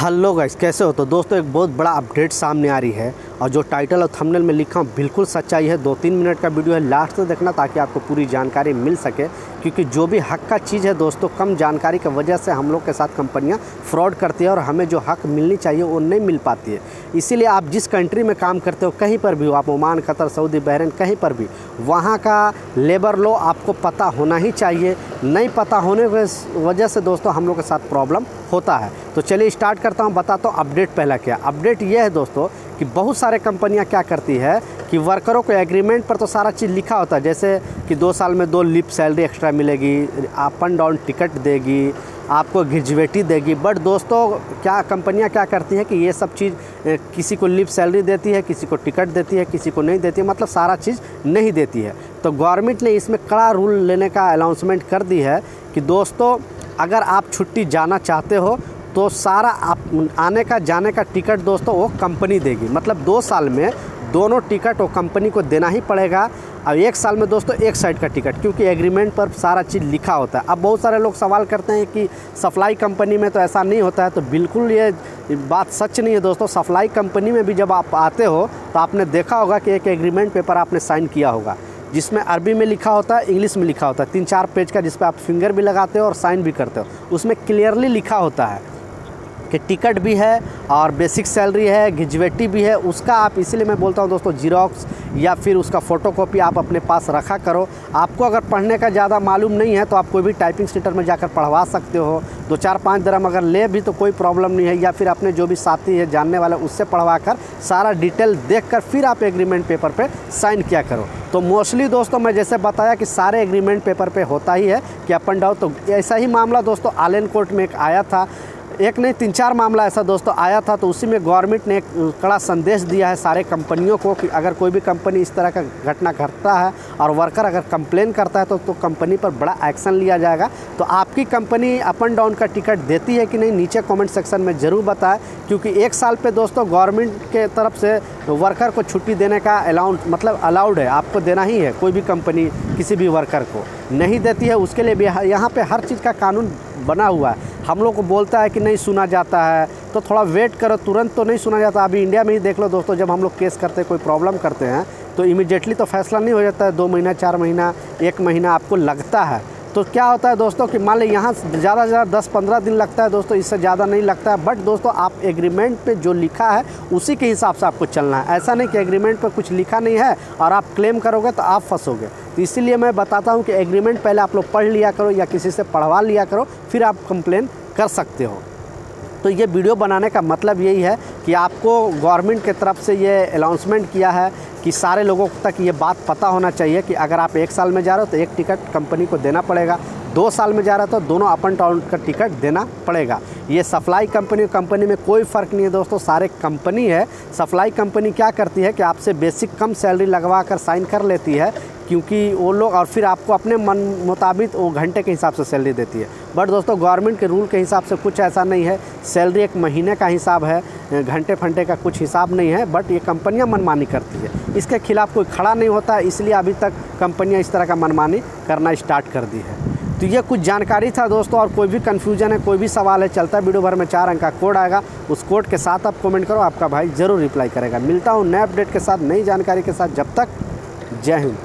Hello guys, कैसे हो? तो दोस्तों एक बहुत बड़ा अपडेट सामने आ रही है और जो टाइटल और थंबनेल में लिखा हूँ बिल्कुल सच्चाई है। 2-3 मिनट का वीडियो है, लास्ट से देखना ताकि आपको पूरी जानकारी मिल सके, क्योंकि जो भी हक का चीज़ है दोस्तों, कम जानकारी की वजह से हम लोग के साथ कंपनियां फ्रॉड करती है और हमें जो हक मिलनी चाहिए वो नहीं मिल पाती है। इसीलिए आप जिस कंट्री में काम करते हो, कहीं पर भी हो, आप ओमान, कतर, सऊदी, बहरीन, कहीं पर भी, वहाँ का लेबर लॉ आपको पता होना ही चाहिए। नहीं पता होने की वजह से दोस्तों हम लोग के साथ प्रॉब्लम होता है। तो चलिए स्टार्ट करता हूँ, बताता हूँ अपडेट। पहला क्या अपडेट ये है दोस्तों कि बहुत सारे कंपनियां क्या करती है कि वर्करों को एग्रीमेंट पर तो सारा चीज़ लिखा होता है, जैसे कि 2 साल में 2 लीप सैलरी एक्स्ट्रा मिलेगी, अप एंड डाउन टिकट देगी, आपको ग्रेजुएटी देगी। बट दोस्तों क्या कंपनियां क्या करती हैं कि ये सब चीज़ किसी को लीप सैलरी देती है, किसी को टिकट देती है, किसी को नहीं देती है, मतलब सारा चीज़ नहीं देती है। तो गवर्नमेंट ने इसमें कड़ा रूल लेने का अनाउंसमेंट कर दी है कि दोस्तों अगर आप छुट्टी जाना चाहते हो तो सारा आने का जाने का टिकट दोस्तों वो कंपनी देगी। मतलब 2 साल में दोनों टिकट वो कंपनी को देना ही पड़ेगा। अब 1 साल में दोस्तों एक साइड का टिकट, क्योंकि एग्रीमेंट पर सारा चीज़ लिखा होता है। अब बहुत सारे लोग सवाल करते हैं कि सप्लाई कंपनी में तो ऐसा नहीं होता है, तो बिल्कुल ये बात सच नहीं है दोस्तों। सप्लाई कंपनी में भी जब आप आते हो तो आपने देखा होगा कि एक एग्रीमेंट पेपर आपने साइन किया होगा, जिसमें अरबी में लिखा होता है, इंग्लिश में लिखा होता है, 3-4 पेज का, जिस पर आप फिंगर भी लगाते हो और साइन भी करते हो। उसमें क्लियरली लिखा होता है कि टिकट भी है और बेसिक सैलरी है, ग्रेजुएटी भी है। उसका आप, इसीलिए मैं बोलता हूँ दोस्तों, जीरोक्स या फिर उसका फ़ोटोकॉपी आप अपने पास रखा करो। आपको अगर पढ़ने का ज़्यादा मालूम नहीं है तो आप कोई भी टाइपिंग सेंटर में जाकर पढ़वा सकते हो। 2-4-5 दिरहम अगर ले भी तो कोई प्रॉब्लम नहीं है, या फिर अपने जो भी साथी है जानने वाले उससे पढ़वा कर सारा डिटेल देखकर फिर आप एग्रीमेंट पेपर पे साइन किया करो। तो मोस्टली दोस्तों मैं जैसे बताया कि सारे एग्रीमेंट पेपर पे होता ही है कि अप एंड डाउन। तो ऐसा ही मामला दोस्तों आलन कोर्ट में एक आया था, एक नहीं 3-4 मामला ऐसा दोस्तों आया था। तो उसी में गवर्नमेंट ने एक कड़ा संदेश दिया है सारे कंपनियों को कि अगर कोई भी कंपनी इस तरह का घटना घटता है और वर्कर अगर कंप्लेन करता है तो कंपनी पर बड़ा एक्शन लिया जाएगा। तो आपकी कंपनी अप एंड डाउन का टिकट देती है कि नहीं, नीचे कमेंट सेक्शन में ज़रूर बताएं, क्योंकि 1 साल पे दोस्तों गवर्नमेंट के तरफ से वर्कर को छुट्टी देने का अलाउड है, आपको देना ही है। कोई भी कंपनी किसी भी वर्कर को नहीं देती है, उसके लिए भी यहाँ पे हर चीज़ का कानून बना हुआ है। हम लोग को बोलता है कि नहीं सुना जाता है, तो थोड़ा वेट करो, तुरंत तो नहीं सुना जाता। अभी इंडिया में ही देख लो दोस्तों, जब हम लोग केस करते हैं, कोई प्रॉब्लम करते हैं, तो इमीडिएटली तो फैसला नहीं हो जाता है। 2 महीना, 4 महीना, 1 महीना आपको लगता है। तो क्या होता है दोस्तों कि मान लो यहाँ ज़्यादा से ज़्यादा 10-15 दिन लगता है दोस्तों, इससे ज़्यादा नहीं लगता है। बट दोस्तों आप एग्रीमेंट पे जो लिखा है उसी के हिसाब से आपको चलना है। ऐसा नहीं कि एग्रीमेंट पर कुछ लिखा नहीं है और आप क्लेम करोगे तो आप फंसोगे। तो इसीलिए मैं बताता हूँ कि एग्रीमेंट पहले आप लोग पढ़ लिया करो या किसी से पढ़वा लिया करो, फिर आप कंप्लेन कर सकते हो। तो ये वीडियो बनाने का मतलब यही है कि आपको गवर्नमेंट की तरफ से ये अनाउंसमेंट किया है कि सारे लोगों तक ये बात पता होना चाहिए कि अगर आप 1 साल में जा रहे हो तो 1 टिकट कंपनी को देना पड़ेगा, 2 साल में जा रहा है तो दोनों अप एंड डाउन का टिकट देना पड़ेगा। ये सप्लाई कंपनी में कोई फ़र्क नहीं है दोस्तों, सारे कंपनी है। सप्लाई कंपनी क्या करती है कि आपसे बेसिक कम सैलरी लगवा कर साइन कर लेती है, क्योंकि वो लोग, और फिर आपको अपने मन मुताबिक वो घंटे के हिसाब से सैलरी देती है। बट दोस्तों गवर्नमेंट के रूल के हिसाब से कुछ ऐसा नहीं है, सैलरी 1 महीने का हिसाब है, घंटे फंटे का कुछ हिसाब नहीं है। बट ये कंपनियां मनमानी करती है, इसके खिलाफ कोई खड़ा नहीं होता है, इसलिए अभी तक कंपनियां इस तरह का मनमानी करना स्टार्ट कर दी है। तो ये कुछ जानकारी था दोस्तों, और कोई भी कन्फ्यूजन है, कोई भी सवाल है, चलता है वीडियो भर में 4 अंक का कोड आएगा, उस कोड के साथ आप कमेंट करो, आपका भाई ज़रूर रिप्लाई करेगा। मिलता हूँ नए अपडेट के साथ, नई जानकारी के साथ। जब तक जय हिंद।